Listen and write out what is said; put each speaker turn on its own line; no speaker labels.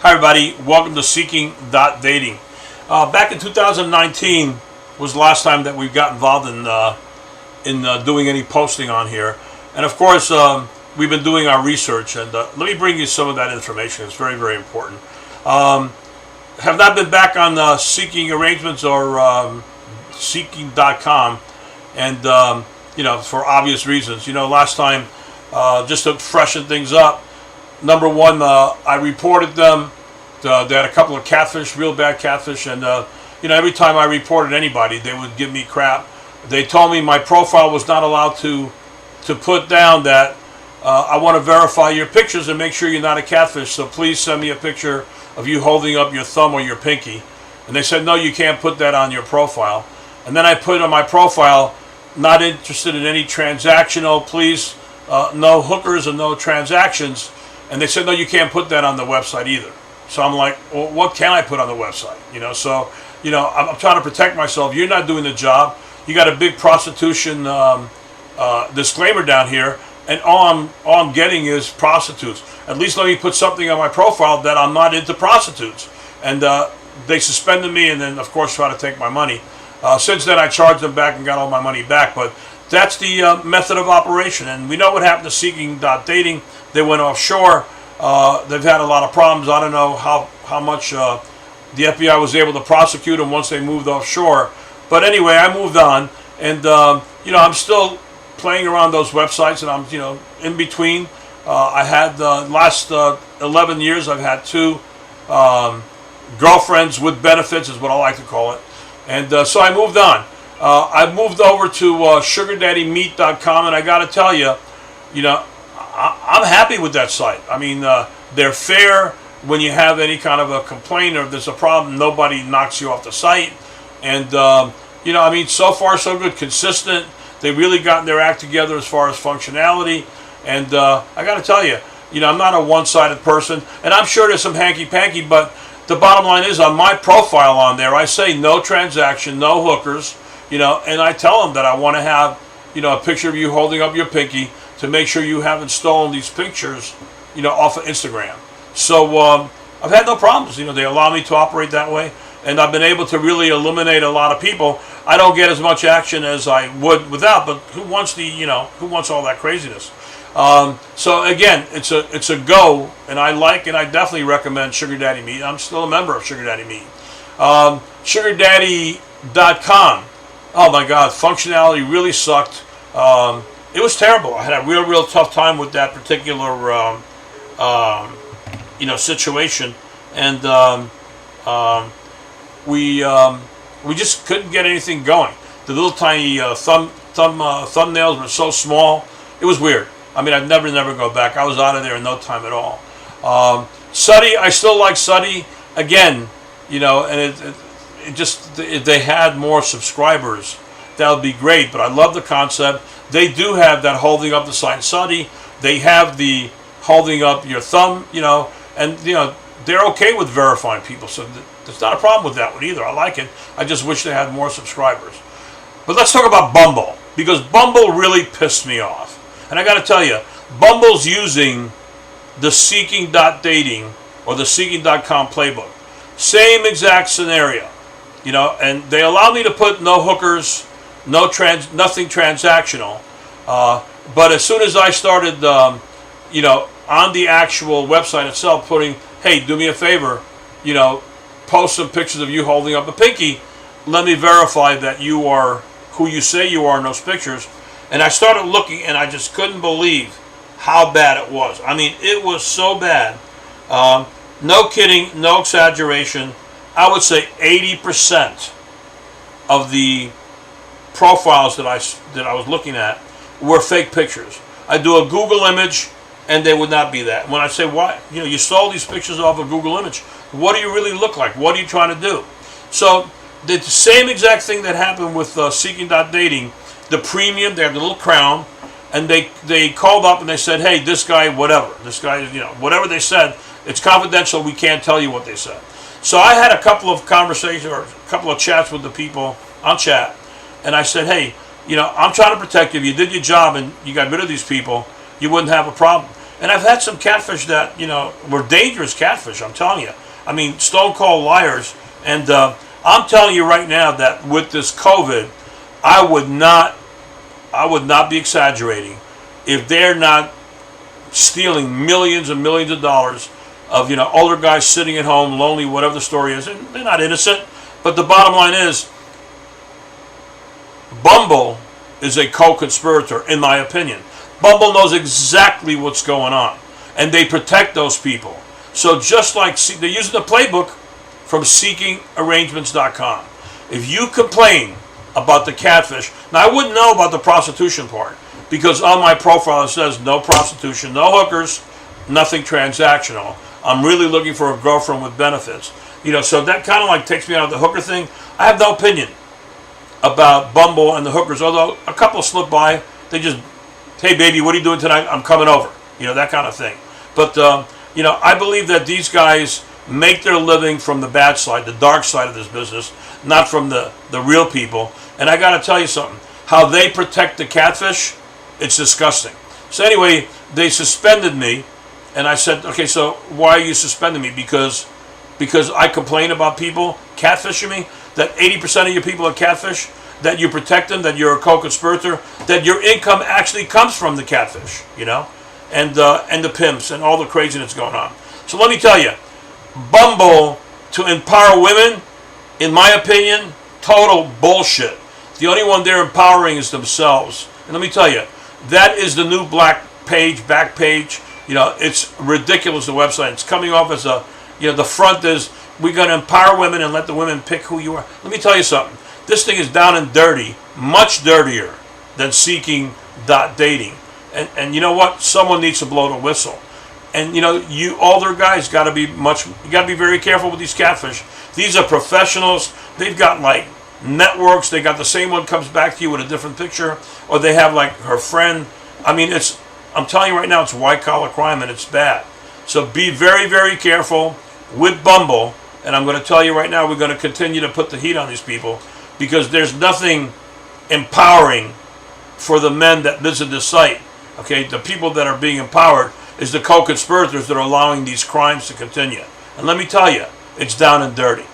Hi everybody, welcome to Seeking.Dating. Back in 2019 was the last time that we got involved in doing any posting on here. And of course, we've been doing our research, and let me bring you some of that information. It's very, very important. Have not been back on Seeking Arrangements or Seeking.com, and for obvious reasons. Last time, just to freshen things up, number one, I reported them. They had a couple of catfish, real bad catfish, and every time I reported anybody, they would give me crap. They told me my profile was not allowed to put down that I want to verify your pictures and make sure you're not a catfish, so please send me a picture of you holding up your thumb or your pinky. And they said, no, you can't put that on your profile. And then I put on my profile, not interested in any transactional, please, no hookers and no transactions. And they said, no, you can't put that on the website either. So I'm like, well, what can I put on the website? I'm trying to protect myself. You're not doing the job. You got a big prostitution disclaimer down here, and all I'm getting is prostitutes. At least let me put something on my profile that I'm not into prostitutes. And they suspended me, and then of course try to take my money. Since then, I charged them back and got all my money back. But that's the method of operation. And we know what happened to Seeking.Dating. They went offshore. They've had a lot of problems. I don't know how much the FBI was able to prosecute them once they moved offshore. But anyway, I moved on, and I'm still playing around those websites, and I'm in between. I had the last 11 years. I've had two girlfriends with benefits, is what I like to call it, and so I moved on. I moved over to SugarDaddyMeet.com, and I got to tell you, I'm happy with that site. I mean, they're fair. When you have any kind of a complaint or there's a problem, nobody knocks you off the site. And, so far so good. Consistent. They really gotten their act together as far as functionality. And I got to tell you, I'm not a one-sided person. And I'm sure there's some hanky-panky, but the bottom line is on my profile on there, I say no transaction, no hookers, and I tell them that I want to have, a picture of you holding up your pinky to make sure you haven't stolen these pictures, off of Instagram. So I've had no problems. They allow me to operate that way, and I've been able to really eliminate a lot of people. I don't get as much action as I would without, but who wants who wants all that craziness? So again, it's a go, and I definitely recommend Sugar Daddy Meet. I'm still a member of Sugar Daddy Meet. SugarDaddy.com. Oh my God, functionality really sucked. It was terrible. I had a real tough time with that particular, situation, and we just couldn't get anything going. The little tiny thumbnails were so small. It was weird. I mean, I'd never go back. I was out of there in no time at all. Suddy, I still like Suddy. Again, and if they had more subscribers, that would be great. But I love the concept. They do have that holding up the sign Suddy. They have the holding up your thumb, and they're okay with verifying people. So there's not a problem with that one either. I like it. I just wish they had more subscribers. But let's talk about Bumble, because Bumble really pissed me off. And I got to tell you, Bumble's using the Seeking.Dating or the Seeking.com playbook. Same exact scenario, and they allow me to put no hookers, nothing transactional. But as soon as I started, on the actual website itself, putting, hey, do me a favor, post some pictures of you holding up a pinky. Let me verify that you are who you say you are in those pictures. And I started looking, and I just couldn't believe how bad it was. I mean, it was so bad. No kidding, no exaggeration. I would say 80% of the profiles that I was looking at were fake pictures. I do a Google image, and they would not be that. When I say, why? You stole these pictures off a Google image. What do you really look like? What are you trying to do? So the same exact thing that happened with Seeking.Dating. The premium, they have the little crown, and they called up and they said, hey, this guy, whatever. This guy, whatever they said, it's confidential. We can't tell you what they said. So I had a couple of conversations or a couple of chats with the people on chat, and I said, hey, I'm trying to protect you. If you did your job and you got rid of these people, you wouldn't have a problem. And I've had some catfish that, were dangerous catfish, I'm telling you. I mean, stone cold liars. And I'm telling you right now that with this COVID, I would not be exaggerating if they're not stealing millions and millions of dollars of, older guys sitting at home, lonely, whatever the story is. And they're not innocent. But the bottom line is, Bumble is a co-conspirator, in my opinion. Bumble knows exactly what's going on, and they protect those people. So just like they're using the playbook from Seeking.Arrangements.com. If you complain about the catfish, now I wouldn't know about the prostitution part, because on my profile it says no prostitution, no hookers, nothing transactional. I'm really looking for a girlfriend with benefits. So that kind of like takes me out of the hooker thing. I have no opinion about Bumble and the hookers, although a couple slip by. They just, hey baby, what are you doing tonight? I'm coming over. That kind of thing. But, I believe that these guys make their living from the bad side, the dark side of this business, not from the real people. And I got to tell you something. How they protect the catfish, it's disgusting. So anyway, they suspended me. And I said, okay, so why are you suspending me? Because I complain about people catfishing me, that 80% of your people are catfish, that you protect them, that you're a co-conspirator, that your income actually comes from the catfish, and the pimps and all the craziness going on. So let me tell you, Bumble to empower women, in my opinion, total bullshit. The only one they're empowering is themselves. And let me tell you, that is the new back page. It's ridiculous, the website. It's coming off as the front is, we're going to empower women and let the women pick who you are. Let me tell you something. This thing is down and dirty, much dirtier than Seeking.Dating. And you know what? Someone needs to blow the whistle. And you older guys got to be very careful with these catfish. These are professionals. They've got like networks. They got the same one comes back to you with a different picture, or they have like her friend. I mean, I'm telling you right now, it's white collar crime and it's bad. So be very, very careful with Bumble. And I'm going to tell you right now, we're going to continue to put the heat on these people, because there's nothing empowering for the men that visit this site. Okay, the people that are being empowered is the co-conspirators that are allowing these crimes to continue. And let me tell you, it's down and dirty.